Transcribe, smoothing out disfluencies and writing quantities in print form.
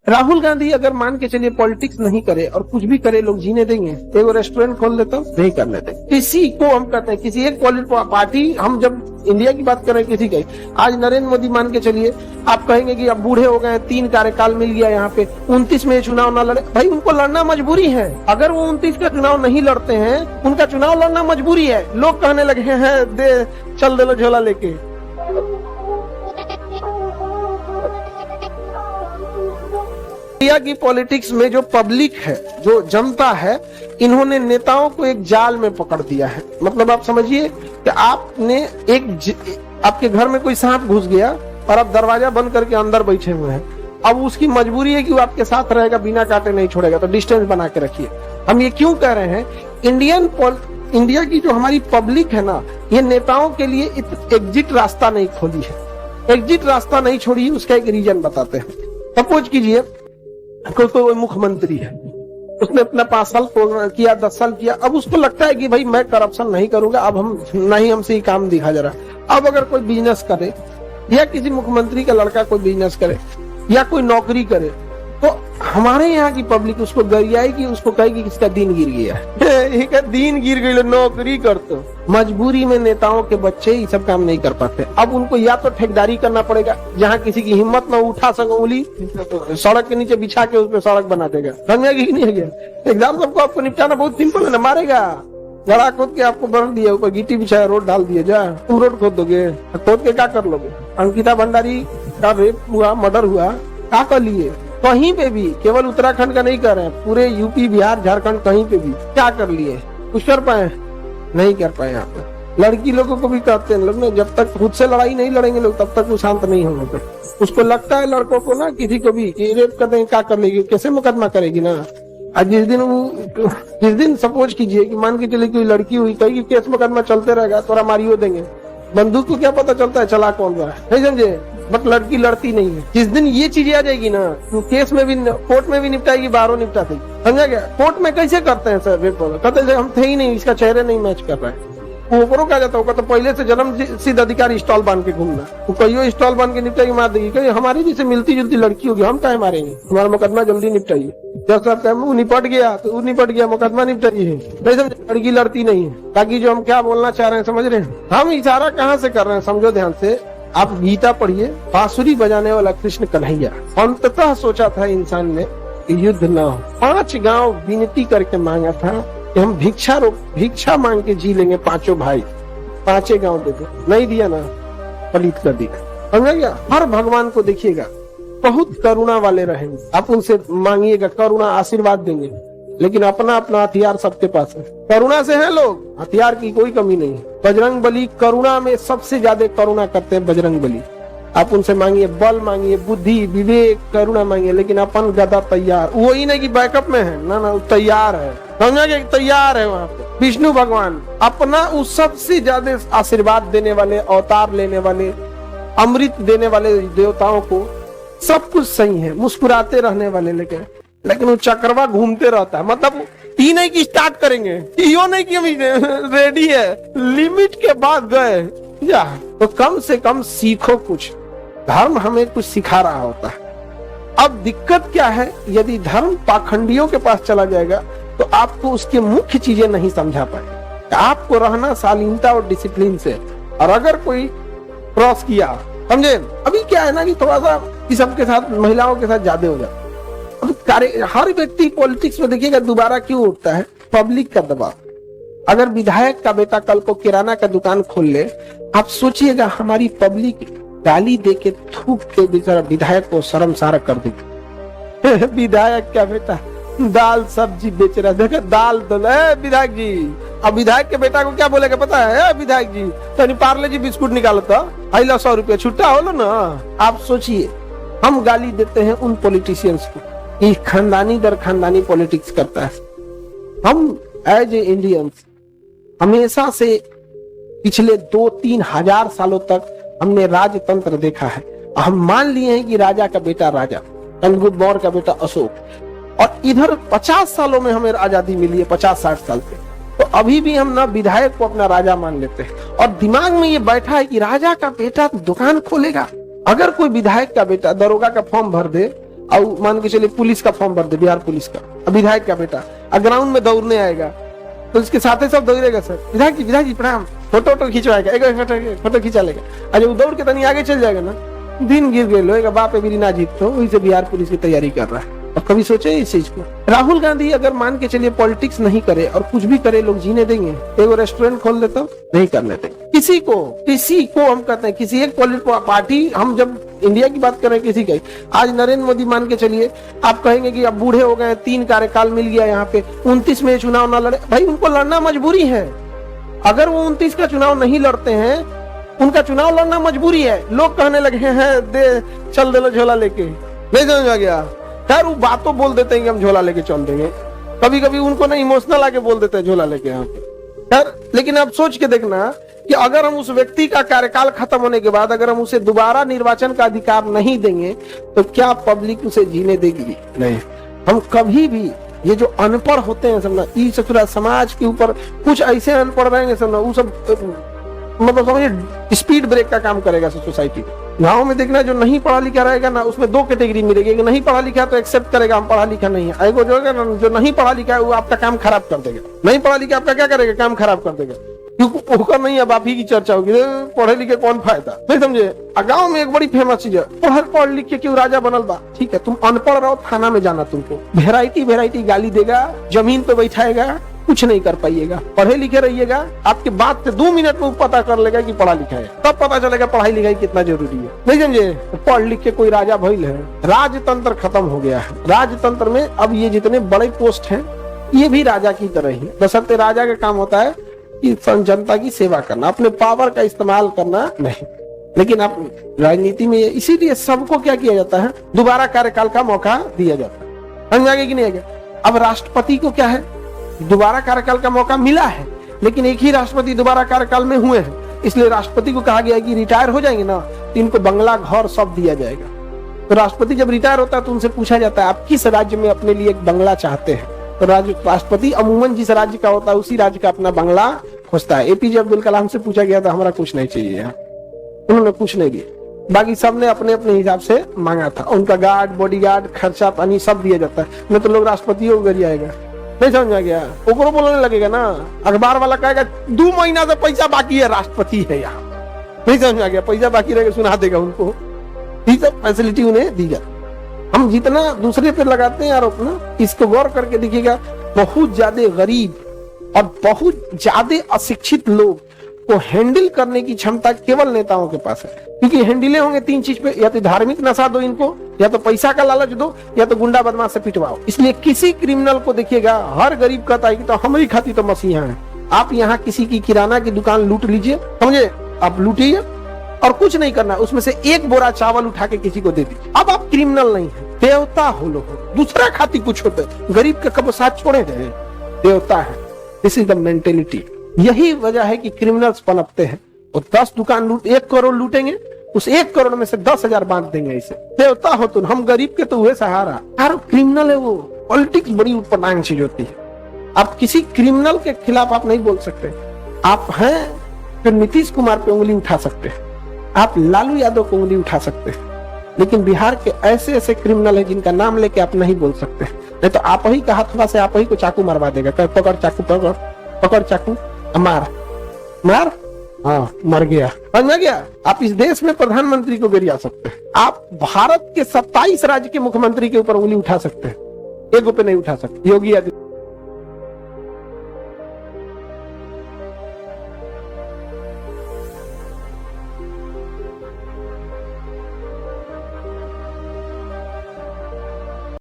राहुल गांधी अगर मान के चलिए पॉलिटिक्स नहीं करे और कुछ भी करे, लोग जीने देंगे? एगो रेस्टोरेंट खोल देता नहीं करने देंगे किसी को। हम कहते हैं किसी एक पार्टी, हम जब इंडिया की बात कर रहे हैं किसी की, आज नरेंद्र मोदी मान के चलिए, आप कहेंगे कि अब बूढ़े हो गए, 3 कार्यकाल मिल गया, यहाँ पे 29 में चुनाव ना लड़े। भाई उनको लड़ना मजबूरी है। अगर वो 29 का चुनाव नहीं लड़ते हैं, उनका चुनाव लड़ना मजबूरी है। लोग कहने लगे हैं दे चल दे लो झोला लेके। इंडिया की पॉलिटिक्स में जो पब्लिक है, जो जनता है, इन्होंने नेताओं को एक जाल में पकड़ दिया है। मतलब आप समझिए कि आपने आपके घर में कोई सांप घुस गया और आप दरवाजा बंद करके अंदर बैठे हुए हैं। अब उसकी मजबूरी है कि वो आपके साथ रहेगा, बिना काटे नहीं छोड़ेगा, तो डिस्टेंस बना के रखिए। हम ये क्यों कह रहे हैं? इंडिया की जो हमारी पब्लिक है ना, ये नेताओं के लिए एग्जिट रास्ता नहीं खोली है, एग्जिट रास्ता नहीं छोड़ी। उसका एक रीजन बताते हैं। सपोज कीजिए कोई मुख्यमंत्री है, उसने अपना 5 साल किया, 10 साल किया। अब उसको लगता है कि भाई मैं करप्शन नहीं करूंगा, अब हमसे ही काम दिखा जा रहा। अब अगर कोई बिजनेस करे या किसी मुख्यमंत्री का लड़का कोई बिजनेस करे या कोई नौकरी करे, तो हमारे यहाँ की पब्लिक उसको गरियाएगी, उसको कहेगी कि इसका दिन गिर गया दिन गिर गई, नौकरी करते। मजबूरी में नेताओं के बच्चे ये सब काम नहीं कर पाते। अब उनको या तो ठेकेदारी करना पड़ेगा, जहाँ किसी की हिम्मत न उठा सके उंगली, तो सड़क के नीचे बिछा के उस पर सड़क बना देगा। समझ गया कि नहीं गया? एकदम सबको आपको निपटाना बहुत सिंपल है ना, मारेगा। गड़ा खोद के आपको भर दिया, ऊपर गिट्टी बिछाया, रोड डाल दिया, जा तुम रोड खोद दोगे, खोद के क्या कर लोगे? अंकिता भंडारी का रेप हुआ, मर्डर हुआ, क्या कर लिए? कहीं पे भी, केवल उत्तराखंड का नहीं कर रहे हैं, पूरे यूपी, बिहार, झारखंड, कहीं पे भी क्या कर लिए? कुछ कर पाए? नहीं कर पाए। यहाँ पे लड़की लोगों को भी कहते हैं लोग, जब तक खुद से लड़ाई नहीं लड़ेंगे लोग, तब तक वो शांत नहीं होंगे। उसको लगता है लड़कों को ना, किसी को भी कि रेप कर देंगे, क्या कर लेगी, कैसे मुकदमा करेगी ना। आज जिस दिन सपोज कीजिए कि मान के चलिए कोई लड़की हुई, कहेगी केस मुकदमा चलते रहेगा, तोरा मारियो देंगे। बंदूक को क्या पता चलता है चला कौन रहा है, नहीं समझे? बट लड़की लड़ती नहीं है। जिस दिन ये चीजें आ जाएगी ना, तो केस में भी, कोर्ट में भी निपटाएगी, बाहरों निपटा देगी। समझा गया? कोर्ट में कैसे करते हैं सर रेप? कहते हैं हम थे ही नहीं, इसका चेहरे नहीं मैच कर रहा है। ऊपरों क्या जाता होगा, तो पहले से जन्म सिद्ध अधिकार स्टॉल बांध के घूमना, वो कईयों स्टॉल बांध के निपटाएगी, मार देगी। कहीं हमारी जैसे मिलती जुलती लड़की होगी, हम काहे मारेंगे? हमारा मुकदमा जल्दी निपटाइए। जब सर वो निपट गया तो वो निपट गया, मुकदमा निपटाइए। नहीं समझ? लड़की लड़ती नहीं है। ताकि जो हम क्या बोलना चाह रहे हैं, समझ रहे हैं? हम इशारा कहाँ से कर रहे हैं, समझो ध्यान से। आप गीता पढ़िए, बांसुरी बजाने वाला कृष्ण कन्हैया अंततः सोचा था इंसान ने कि युद्ध न हो। 5 गांव विनती करके मांगा था कि हम भिक्षा मांग के जी लेंगे, 5 भाई, 5 गांव दे दो। नहीं दिया ना, पलित कर दिया। समझ गया? हर भगवान को देखिएगा, बहुत करुणा वाले रहेंगे। आप उनसे मांगिएगा, करुणा आशीर्वाद देंगे, लेकिन अपना अपना हथियार सबके पास है। करुणा से है लोग, हथियार की कोई कमी नहीं है। बजरंग बली करुणा में सबसे ज्यादा करुणा करते हैं, बजरंग बली। आप उनसे मांगिए, बल मांगिए, बुद्धि, विवेक, करुणा मांगिए, लेकिन अपन गदा तैयार। वो ही नहीं कि बैकअप में है, ना तैयार है। समझा कि तैयार है वहाँ पे। विष्णु भगवान अपना उस सबसे ज्यादा आशीर्वाद देने वाले, अवतार लेने वाले, अमृत देने वाले देवताओं को सब कुछ सही है, मुस्कुराते रहने वाले, लेकिन वो चक्रवा घूमते रहता है। मतलब ही नहीं कि स्टार्ट करेंगे, यो नहीं कि हम रेडी है, लिमिट के बाद गए या तो कम से कम सीखो कुछ। धर्म हमें कुछ सिखा रहा होता है। अब दिक्कत क्या है, यदि धर्म पाखंडियों के पास चला जाएगा तो आपको उसकी मुख्य चीजें नहीं समझा पाए। आपको रहना शालीनता और डिसिप्लिन से, और अगर कोई क्रॉस किया, समझे? अभी क्या है ना कि थोड़ा सा सबके साथ, महिलाओं के साथ ज्यादा हो जाता। हर व्यक्ति पॉलिटिक्स में देखिएगा दोबारा क्यों उठता है? पब्लिक का दबाव। अगर विधायक का बेटा कल को किराना का दुकान खोल ले, आप सोचिएगा हमारी पब्लिक गाली दे के, थूक के बेचारा विधायक को शर्मसार कर देगी। विधायक का बेटा दाल सब्जी बेच रहा है, देखो दाल दो विधायक जी। अब विधायक के बेटा को क्या बोलेगा पता है? विधायक जी तो पार्ले जी बिस्कुट निकालो तो, आई लो 100 रुपया छुट्टा हो लो ना। आप सोचिए, हम गाली देते हैं उन पॉलिटिशियंस को, ये खानदानी दर खानदानी पॉलिटिक्स करता है। हम एज ए इंडियंस हमेशा से पिछले 2-3 हजार सालों तक हमने राजतंत्र देखा है। हम मान लिए हैं कि राजा का बेटा राजा, चंद्रगुप्त मौर्य का बेटा अशोक, और इधर 50 सालों में हमें आजादी मिली है, 50-60 साल से। तो अभी भी हम ना विधायक को अपना राजा मान लेते हैं, और दिमाग में ये बैठा है कि राजा का बेटा दुकान खोलेगा। अगर कोई विधायक का बेटा दरोगा का फॉर्म भर दे और मान के चलिए पुलिस का फॉर्म भर दे, बिहार पुलिस का, विधायक का बेटा ग्राउंड में दौड़ने आएगा तो उसके साथ ही सब दौड़ेगा, सर विधायक जी प्रणाम, फोटो खिंचवाएगा, एक फोटो खिंचा लेगा। अरे वो दौड़ के तनी आगे चल जाएगा ना, दिन गिर गए लोग, बाप भी ना जीत, तो वही से बिहार पुलिस की तैयारी कर रहा है। और कभी सोचे इस चीज को? राहुल गांधी अगर मान के चलिए पॉलिटिक्स नहीं करे और कुछ भी करे, लोग जीने देंगे? एगो रेस्टोरेंट खोल देता, नहीं करने देंगे किसी को हम कहते हैं किसी एक पॉलिटिकल पार्टी, हम जब इंडिया की बात करें किसी की, आज नरेंद्र मोदी मान के चलिए आप कहेंगे कि अब बूढ़े हो गए, 3 कार्यकाल मिल गया यहाँ पे, 29 में चुनाव ना लड़े, भाई उनको लड़ना मजबूरी है। अगर वो 29 का चुनाव नहीं लड़ते हैं, उनका चुनाव लड़ना मजबूरी है। लोग कहने लगे हैं दे चल दे लो झोला लेके, नहीं समझ आ गया? खैर वो बातों बोल देते हैं कि हम झोला लेके चल देंगे, कभी कभी उनको ना इमोशनल आके बोल देते हैं झोला लेके यहाँ पे। खैर लेकिन आप सोच के देखना कि अगर हम उस व्यक्ति का कार्यकाल खत्म होने के बाद अगर हम उसे दोबारा निर्वाचन का अधिकार नहीं देंगे तो क्या पब्लिक उसे जीने देगी? नहीं। हम कभी भी ये जो अनपढ़ होते हैं समझना, इस पूरा समाज के ऊपर कुछ ऐसे अनपढ़ रहेंगे समझना, वो सब मतलब समझिए स्पीड ब्रेक का काम करेगा सोसाइटी में। गाँव में देखना जो नहीं पढ़ा लिखा रहेगा ना, उसमें 2 कैटेगरी मिलेगी, एक नहीं पढ़ा लिखा तो एक्सेप्ट करेगा हम पढ़ा लिखा नहीं है, एगो जो है ना जो नहीं पढ़ा लिखा है वो आपका काम खराब कर देगा। नहीं पढ़ा लिखा आपका क्या करेगा? काम खराब कर देगा, क्योंकि होकर नहीं, अब आप ही की चर्चा होगी पढ़े लिखे कौन फायदा, नहीं समझे? गाँव में एक बड़ी फेमस चीज है, पढ़ लिख के क्यों राजा बनल बा, ठीक है तुम अनपढ़ रहो, थाना में जाना, तुमको वेराइटी गाली देगा, जमीन पे बैठाएगा, कुछ नहीं कर पाइएगा। पढ़े लिखे रहिएगा, आपके बात से 2 मिनट में पता कर लेगा कि पढ़ा लिखा है, तब पता चलेगा पढ़ाई लिखाई कितना जरूरी है, नहीं समझे? पढ़ लिख के कोई राजा भइल है? राजतंत्र खत्म हो गया है। राजतंत्र में अब ये जितने बड़े पोस्ट हैं ये भी राजा की तरह ही, बशर्ते राजा का काम होता है कि जनता की सेवा करना, अपने पावर का इस्तेमाल करना नहीं। लेकिन आप राजनीति में इसीलिए सबको क्या किया जाता है, दोबारा कार्यकाल का मौका दिया जाता है। समझ आगे कि नहीं आगे? अब राष्ट्रपति को क्या है, दोबारा कार्यकाल का मौका मिला है, लेकिन एक ही राष्ट्रपति दोबारा कार्यकाल में हुए हैं, इसलिए राष्ट्रपति को कहा गया है कि रिटायर हो जाएंगे ना तो इनको बंगला घर सब दिया जाएगा। तो राष्ट्रपति जब रिटायर होता है तो उनसे पूछा जाता है आप किस राज्य में अपने लिए एक बंगला चाहते हैं, तो राष्ट्रपति अमूमन जिस राज्य का होता है उसी राज्य का अपना बंगला खोजता है। एपीजे अब्दुल कलाम से पूछा गया था हमारा कुछ नहीं चाहिए यहाँ, उन्होंने कुछ नहीं दिया, बाकी सबने अपने अपने हिसाब से मांगा था। उनका गार्ड, बॉडीगार्ड, खर्चा पानी सब दिया जाता है, नहीं तो लोग राष्ट्रपति को घर आएगा, नहीं समझ आ गया? ओकरो बोलने लगेगा ना, अखबार वाला कहेगा 2 महीना से पैसा बाकी है, राष्ट्रपति है यहाँ, नहीं समझ आ गया? पैसा बाकी रहेगा, सुना देगा उनको, ये सब फैसिलिटी उन्हें दी जाती। हम जितना दूसरे पे लगाते हैं आरोप ना, इसको गौर करके देखिएगा, बहुत ज्यादा गरीब और बहुत ज्यादा अशिक्षित लोग को हैंडल करने की क्षमता केवल नेताओं के पास है, क्योंकि हैंडले होंगे 3 चीज पे, या तो धार्मिक नशा दो इनको, या तो पैसा का लालच दो, या तो गुंडा बदमाश से पिटवाओ। इसलिए किसी क्रिमिनल को देखिएगा, हर गरीब कहता है कि तो हमारी खाती तो मसीहा है। आप यहाँ किसी की किराना की दुकान लूट लीजिए, समझे, आप लूटिए और कुछ नहीं करना, उसमें से 1 बोरा चावल उठा के किसी को दे दीजिए, अब आप क्रिमिनल नहीं है, देवता हो लोग, दूसरा खाती कुछ होता है, गरीब का कब साथ छोड़े गए, देवता है। This is the mentality. यही वजह है कि क्रिमिनल्स पनपते हैं। और 10 दुकान 1 करोड़ लूटेंगे, उस 1 करोड़ में से 10,000 बांट देंगे। इसे देवता हो तुम, हम गरीब के तो हुए सहारा। यार क्रिमिनल है वो, पॉलिटिक्स बड़ी ऊटपटांग चीज होती है। आप किसी क्रिमिनल के खिलाफ आप नहीं बोल सकते। आप हैं फिर नीतीश कुमार पे उंगली उठा सकते हैं, आप लालू यादव को उंगली उठा सकते हैं, लेकिन बिहार के ऐसे ऐसे क्रिमिनल है जिनका नाम लेके आप नहीं बोल सकते, नहीं तो आप ही का हथवा से आप ही को चाकू मरवा देगा। पकड़ चाकू, पकड़ चाकू, मार मार, हाँ मर गया, समझ में गया। आप इस देश में प्रधानमंत्री को गिरा सकते हैं, आप भारत के 27 राज्य के मुख्यमंत्री के ऊपर उंगली उठा सकते हैं, एगो पे नहीं उठा सकते। योगी आदित्य